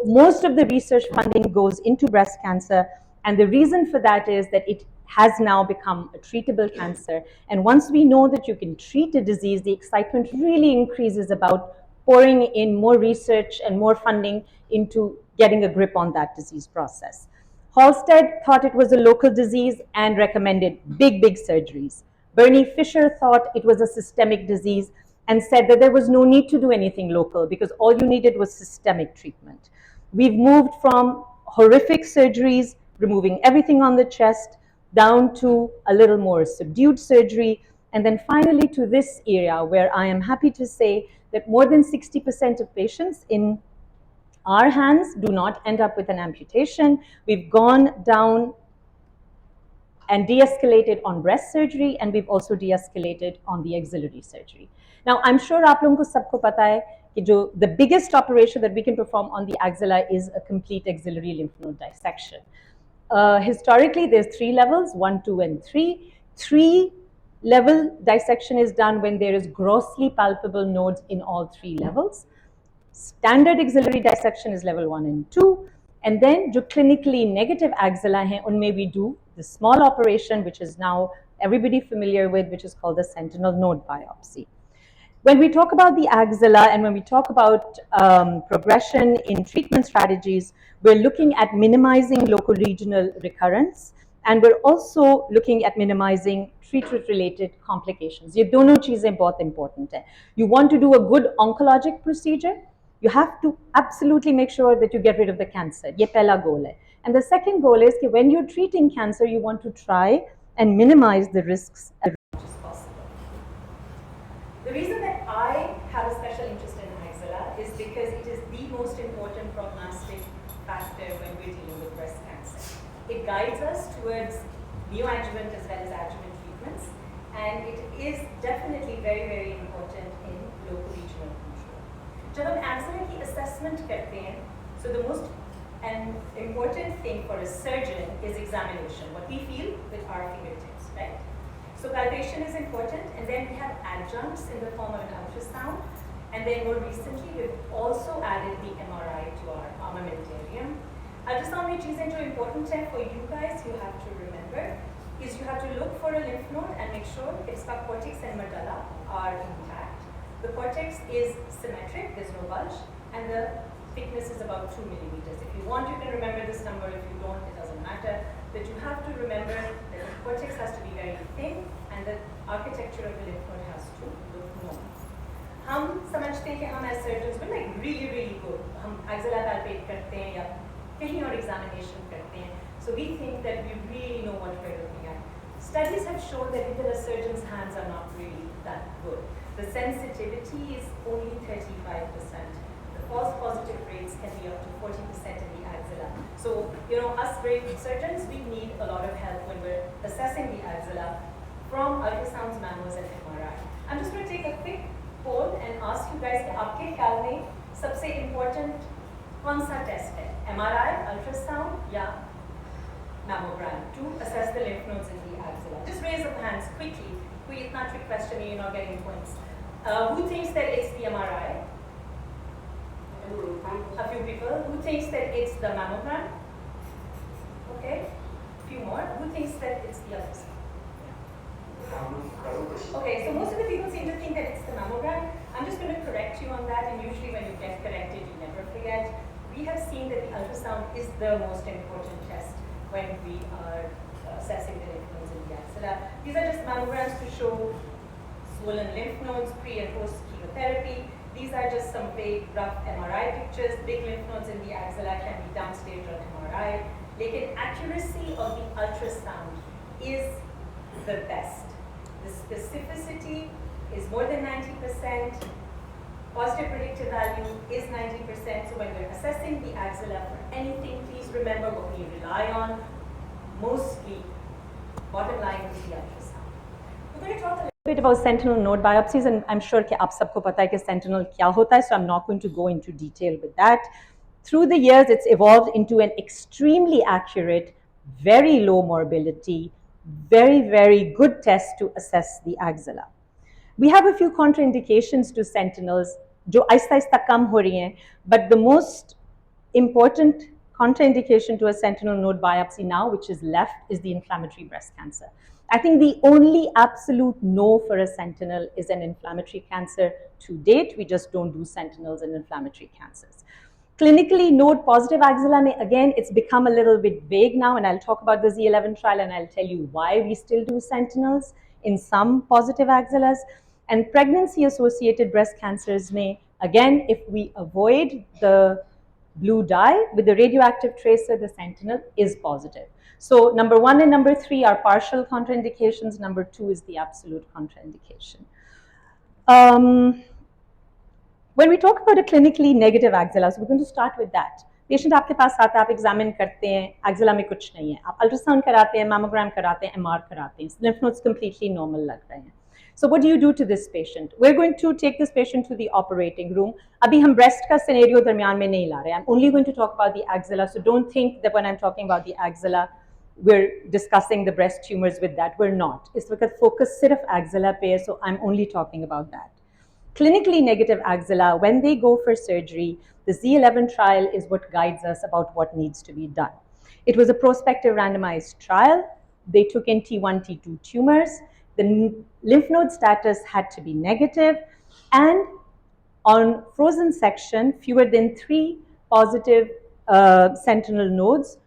most of the research funding goes into breast cancer, and the reason for that is that it has now become a treatable cancer. And once we know that you can treat a disease, the excitement really increases about pouring in more research and more funding into getting a grip on that disease process. Halstead thought it was a local disease and recommended big, big surgeries. Bernie Fisher thought it was a systemic disease and said that there was no need to do anything local because all you needed was systemic treatment. We've moved from horrific surgeries, removing everything on the chest, down to a little more subdued surgery, and then finally to this area where I am happy to say that more than 60% of patients in our hands do not end up with an amputation. We've gone down and de-escalated on breast surgery, and we've also de-escalated on the axillary surgery. Now, I'm sure आप लोगों को सबको पता है कि जो the biggest operation that we can perform on the axilla is a complete axillary lymph node dissection. Historically, there's 3 levels, 1, 2, and 3. 3-level dissection is done when there is grossly palpable nodes in all 3 levels. Standard axillary dissection is level 1 and 2. And then जो clinically negative axilla हैं, उनमें we do the small operation, which is now everybody familiar with, which is called the sentinel node biopsy. When we talk about the axilla and when we talk about progression in treatment strategies, we're looking at minimizing local regional recurrence, and we're also looking at minimizing treatment-related complications. ये दोनों चीजें बहुत important हैं. You want to do a good oncologic procedure, you have to absolutely make sure that you get rid of the cancer. ये पहला goal है. And the second goal is that when you're treating cancer, you want to try and minimize the risks as much as possible. The reason that I have a special interest in axilla is because it is the most important prognostic factor when we're dealing with breast cancer. It guides us towards neoadjuvant as well as adjuvant treatments, and it is definitely very, very important in local regional control. जब हम axilla की assessment करते हैं, so the most important thing for a surgeon is examination, what we feel with our fingertips, right? So palpation is important, and then we have adjuncts in the form of an ultrasound, and then more recently we've also added the MRI to our armamentarium. Ultrasound में चीजें जो important है for you guys, you have to remember, is you have to look for a lymph node and make sure its cortex and medulla are intact. The cortex is symmetric, there's no bulge, and the thickness is about 2 millimeters. If you want, you can remember this number. If you don't, it doesn't matter. But you have to remember that the cortex has to be very thin, and the architecture of the lymph node has to look normal. हम समझते हैं कि हम as surgeons we're like really, really good. हम axilla palpate करते हैं या कहीं और examination करते हैं. So we think that we really know what we're looking at. Studies have shown that even a surgeon's hands are not really that good. The sensitivity is only 35%. False positive rates can be up to 40% in the axilla. So, us brave surgeons, we need a lot of help when we're assessing the axilla from ultrasounds, mammos, and MRI. I'm just going to take a quick poll and ask you guys कि आपके ख्याल में सबसे important कौन सा test है? MRI, ultrasound, या mammogram to assess the lymph nodes in the axilla? Just raise your hands quickly. कोई इतना trick question है, you're not getting points. Who thinks that it's the MRI? A few people. Who thinks that it's the mammogram? Okay. A few more. Who thinks that it's the ultrasound? Okay, so most of the people seem to think that it's the mammogram. I'm just going to correct you on that, and usually when you get corrected, you never forget. We have seen that the ultrasound is the most important test when we are assessing the lymph nodes in the axilla. These are just mammograms to show swollen lymph nodes pre and post chemotherapy. These are just some vague, rough MRI pictures. Big lymph nodes in the axilla can be downstage on MRI. Lekin accuracy of the ultrasound is the best. The specificity is more than 90%. Positive predictive value is 90%. So when we're assessing the axilla for anything, please remember what we rely on. Mostly, bottom line is the ultrasound. We're going to talk a bit about sentinel node biopsies, and I'm sure कि आप सबको पता है कि sentinel क्या होता है, so I'm not going to go into detail with that. Through the years, it's evolved into an extremely accurate, very low morbidity, very, very good test to assess the axilla. We have a few contraindications to sentinels, जो आहिस्ता आहिस्ता कम हो रही हैं, but the most important contraindication to a sentinel node biopsy now, which is left, is the inflammatory breast cancer. I think the only absolute no for a sentinel is an inflammatory cancer to date. We just don't do sentinels in inflammatory cancers. Clinically, node positive axilla, again, it's become a little bit vague now, and I'll talk about the Z11 trial and I'll tell you why we still do sentinels in some positive axillas. And pregnancy associated breast cancers again, if we avoid the blue dye with the radioactive tracer, the sentinel is positive. So number 1 and number 3 are partial contraindications. Number 2 is the absolute contraindication. When we talk about a clinically negative axilla, so we're going to start with that. Patient आपके पास आता है, आप examine करते हैं, axilla में कुछ नहीं है, आप ultrasound कराते हैं, mammogram कराते हैं, MR कराते हैं, lymph nodes completely normal लग रहे हैं. So what do you do to this patient? We're going to take this patient to the operating room. अभी हम breast का scenario दरमियान में नहीं ला रहे हैं. I'm only going to talk about the axilla, so don't think that when I'm talking about the axilla, we're discussing the breast tumors with that. We're not. इस वक्त focus सिर्फ axilla पे है, so I'm only talking about that. Clinically negative axilla, when they go for surgery, the Z11 trial is what guides us about what needs to be done. It was a prospective randomized trial. They took in T1, T2 tumors. The lymph node status had to be negative, and on frozen section, fewer than 3 positive sentinel nodes.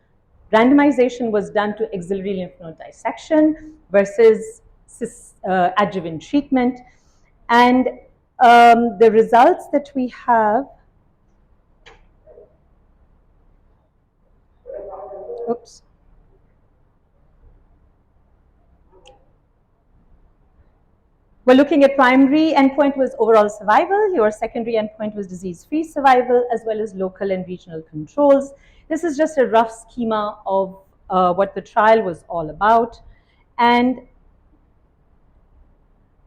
Randomization was done to axillary lymph node dissection versus adjuvant treatment. And the results that we have, oops. We're looking at primary endpoint was overall survival. Your secondary endpoint was disease-free survival, as well as local and regional controls. This is just a rough schema of what the trial was all about. And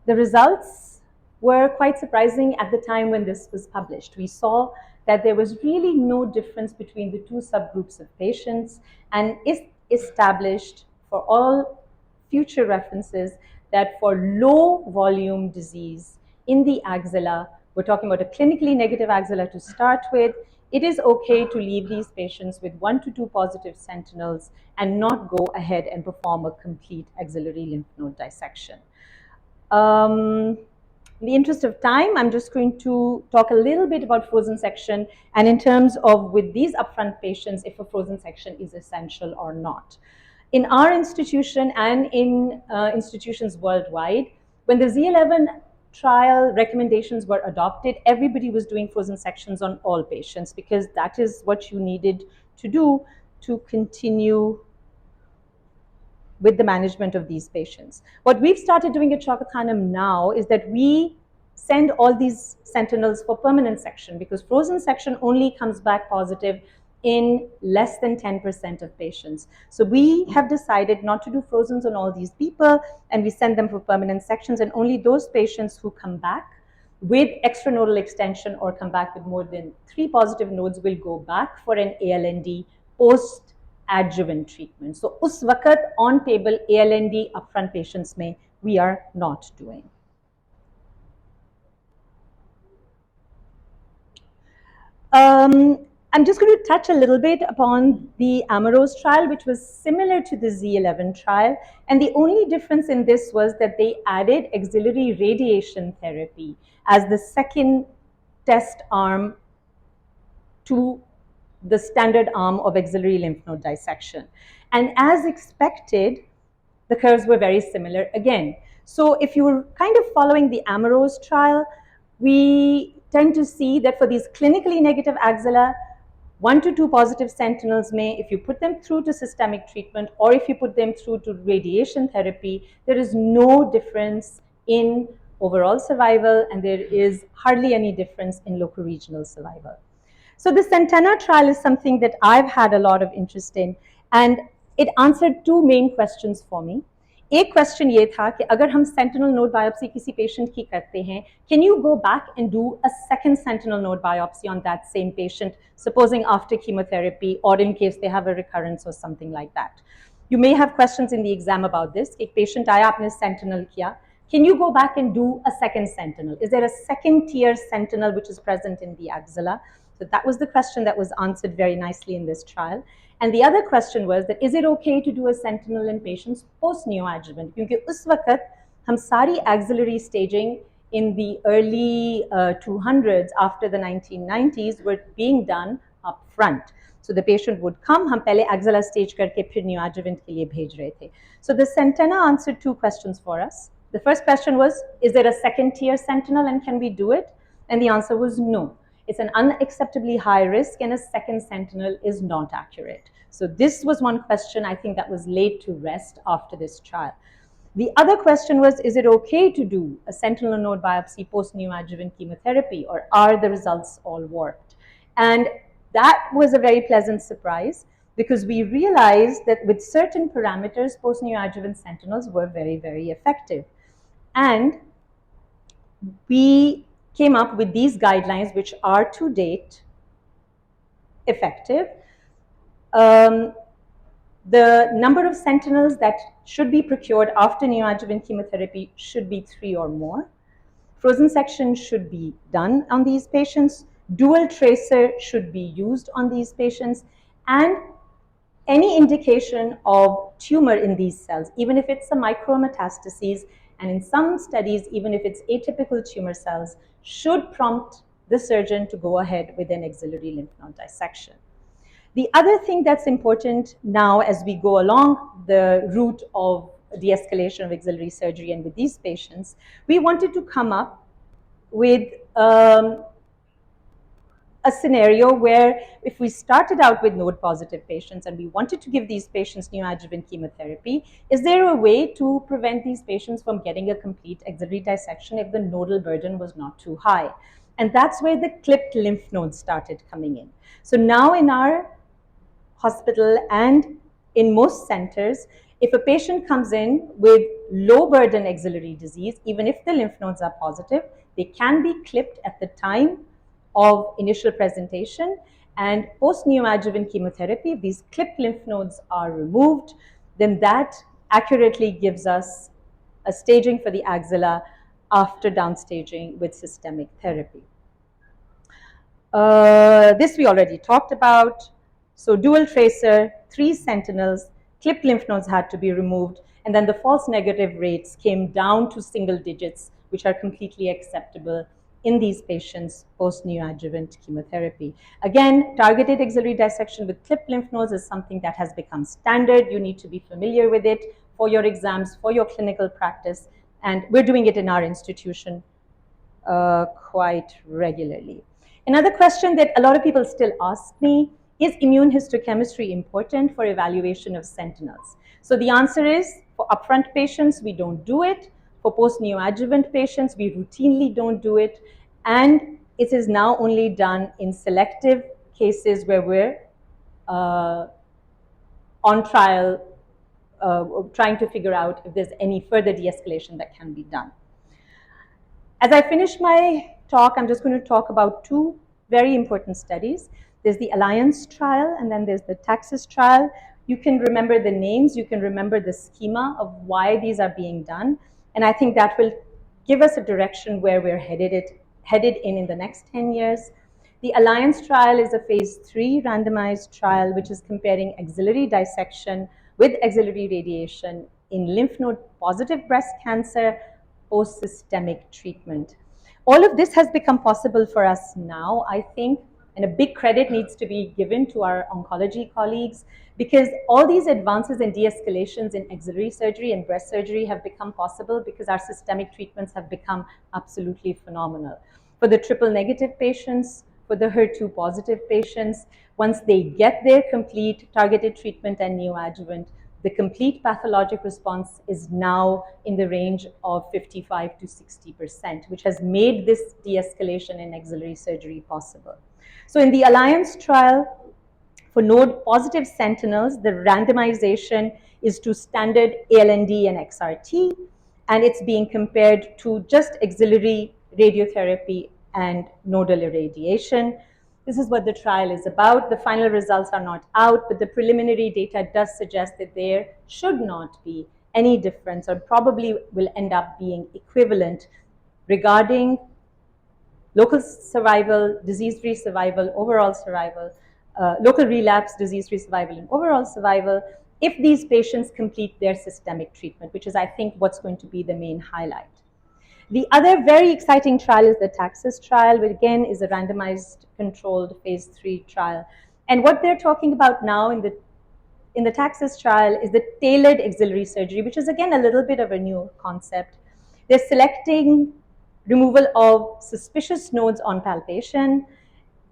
the results were quite surprising at the time when this was published. We saw that there was really no difference between the 2 subgroups of patients, and is established for all future references that for low volume disease in the axilla, we're talking about a clinically negative axilla to start with, it is okay to leave these patients with 1 to 2 positive sentinels and not go ahead and perform a complete axillary lymph node dissection. In the interest of time, I'm just going to talk a little bit about frozen section, and in terms of with these upfront patients, if a frozen section is essential or not. In our institution and in institutions worldwide, when the Z11 trial recommendations were adopted, everybody was doing frozen sections on all patients because that is what you needed to do to continue with the management of these patients. What we've started doing at Shaukat Khanum now is that we send all these sentinels for permanent section, because frozen section only comes back positive in less than 10% of patients. So we have decided not to do frozens on all these people, and we send them for permanent sections, and only those patients who come back with extranodal extension or come back with more than 3 positive nodes will go back for an ALND post adjuvant treatment. So us waqt on table ALND upfront patients में we are not doing. I'm just going to touch a little bit upon the Amorose trial, which was similar to the Z11 trial, and the only difference in this was that they added axillary radiation therapy as the second test arm to the standard arm of axillary lymph node dissection. And as expected, the curves were very similar again. So if you were kind of following the Amorose trial, we tend to see that for these clinically negative axilla, 1 to 2 positive sentinels if you put them through to systemic treatment or if you put them through to radiation therapy, there is no difference in overall survival, and there is hardly any difference in local regional survival. So the Centena trial is something that I've had a lot of interest in, and it answered 2 main questions for me. एक question ये था कि अगर हम sentinel node biopsy किसी patient की करते हैं, can you go back and do a second sentinel node biopsy on that same patient, supposing after chemotherapy or in case they have a recurrence or something like that. You may have questions in the exam about this. एक patient आया, आपने sentinel किया, can you go back and do a second sentinel? Is there a second tier sentinel which is present in the axilla? So that was the question that was answered very nicely in this trial. And the other question was that is it okay to do a sentinel in patients post-neoadjuvant? Because us waqt hum sari axillary staging in the early 200s after the 1990s were being done up front. So the patient would come, hum pehle axilla stage karke phir neoadjuvant ke liye bhej rahe the. So the Centena answered two questions for us. The first question was, is there a second tier sentinel and can we do it? And the answer was no. It's an unacceptably high risk and a second sentinel is not accurate. So this was one question I think that was laid to rest after this trial. The other question was, is it okay to do a sentinel node biopsy post-neoadjuvant chemotherapy, or are the results all warped? And that was a very pleasant surprise because we realized that with certain parameters, post-neoadjuvant sentinels were very, very effective. And we came up with these guidelines, which are to date effective. The number of sentinels that should be procured after neoadjuvant chemotherapy should be 3 or more. Frozen section should be done on these patients. Dual tracer should be used on these patients. And any indication of tumor in these cells, even if it's a micrometastases, and in some studies, even if it's atypical tumor cells, should prompt the surgeon to go ahead with an axillary lymph node dissection. The other thing that's important now as we go along the route of de-escalation of axillary surgery and with these patients, we wanted to come up with a scenario where if we started out with node positive patients and we wanted to give these patients neoadjuvant chemotherapy, is there a way to prevent these patients from getting a complete axillary dissection if the nodal burden was not too high? And that's where the clipped lymph nodes started coming in. So now in our hospital and in most centers, if a patient comes in with low burden axillary disease, even if the lymph nodes are positive, they can be clipped at the time of initial presentation, and post-neoadjuvant chemotherapy, if these clipped lymph nodes are removed, then that accurately gives us a staging for the axilla after downstaging with systemic therapy. This we already talked about. So dual tracer, 3 sentinels, clipped lymph nodes had to be removed, and then the false negative rates came down to single digits, which are completely acceptable in these patients post-neoadjuvant chemotherapy. Again, targeted axillary dissection with clipped lymph nodes is something that has become standard. You need to be familiar with it for your exams, for your clinical practice, and we're doing it in our institution quite regularly. Another question that a lot of people still ask me, is immune histochemistry important for evaluation of sentinels? So the answer is, for upfront patients, we don't do it. For post-neoadjuvant patients, we routinely don't do it. And it is now only done in selective cases where we're on trial, trying to figure out if there's any further de-escalation that can be done. As I finish my talk, I'm just going to talk about 2 very important studies. There's the Alliance trial, and then there's the Taxus trial. You can remember the names, you can remember the schema of why these are being done, and I think that will give us a direction where we're headed in the next 10 years. The Alliance trial is a phase 3 randomized trial, which is comparing axillary dissection with axillary radiation in lymph node positive breast cancer post-systemic treatment. All of this has become possible for us now, I think, and a big credit needs to be given to our oncology colleagues, because all these advances and de-escalations in axillary surgery and breast surgery have become possible because our systemic treatments have become absolutely phenomenal. For the triple negative patients, for the HER2 positive patients, once they get their complete targeted treatment and neoadjuvant, the complete pathologic response is now in the range of 55 to 60%, which has made this de-escalation in axillary surgery possible. So in the Alliance trial, for node positive sentinels, the randomization is to standard ALND and XRT, and it's being compared to just axillary radiotherapy and nodal irradiation. This is what the trial is about. The final results are not out, but the preliminary data does suggest that there should not be any difference, or probably will end up being equivalent regarding local survival, disease-free survival, overall survival, local relapse, disease-free survival, and overall survival if these patients complete their systemic treatment, which is, I think, what's going to be the main highlight. The other very exciting trial is the TAXIS trial, which again is a randomized controlled phase 3 trial. And what they're talking about now in the TAXIS trial is the tailored axillary surgery, which is again a little bit of a new concept. They're selecting removal of suspicious nodes on palpation.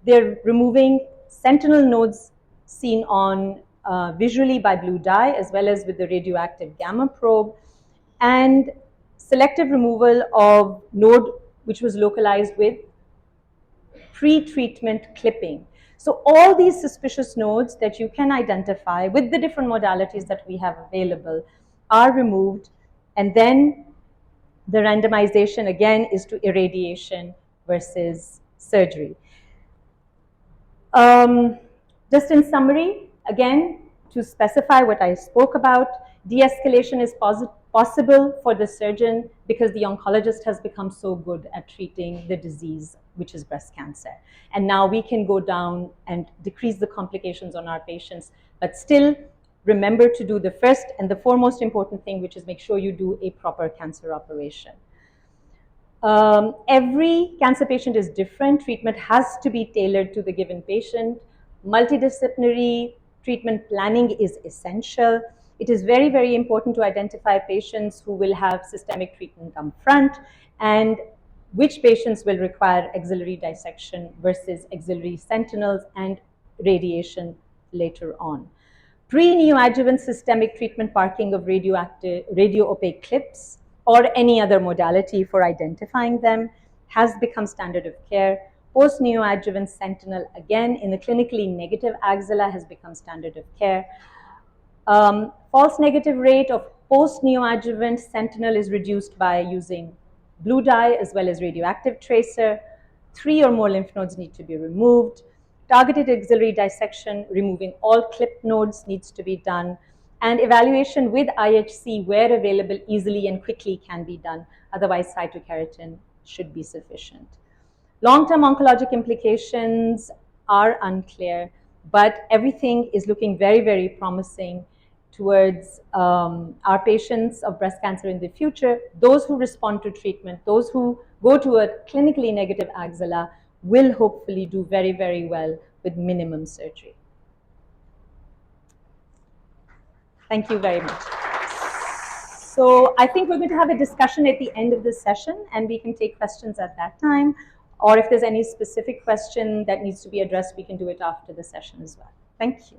They're removing sentinel nodes seen on visually by blue dye, as well as with the radioactive gamma probe, and selective removal of node which was localized with pre-treatment clipping. So all these suspicious nodes that you can identify with the different modalities that we have available are removed, and then the randomization again is to irradiation versus surgery. Just in summary, again, to specify what I spoke about, de-escalation is possible for the surgeon because the oncologist has become so good at treating the disease, which is breast cancer. And now we can go down and decrease the complications on our patients, but still remember to do the first and the foremost important thing, which is make sure you do a proper cancer operation. Every cancer patient is different. Treatment has to be tailored to the given patient. Multidisciplinary treatment planning is essential. It is very, very important to identify patients who will have systemic treatment up front and which patients will require axillary dissection versus axillary sentinels and radiation later on. Pre-neoadjuvant systemic treatment parking of radio-opaque clips or any other modality for identifying them has become standard of care. Post-neoadjuvant sentinel, again, in the clinically negative axilla has become standard of care. False negative rate of post-neoadjuvant sentinel is reduced by using blue dye as well as radioactive tracer. 3 or more lymph nodes need to be removed. Targeted axillary dissection, removing all clipped nodes needs to be done. And evaluation with IHC where available easily and quickly can be done. Otherwise, cytokeratin should be sufficient. Long-term oncologic implications are unclear, but everything is looking very, very promising towards our patients of breast cancer in the future. Those who respond to treatment, those who go to a clinically negative axilla will hopefully do very, very well with minimum surgery. Thank you very much. So I think we're going to have a discussion at the end of this session, and we can take questions at that time. Or if there's any specific question that needs to be addressed, we can do it after the session as well. Thank you.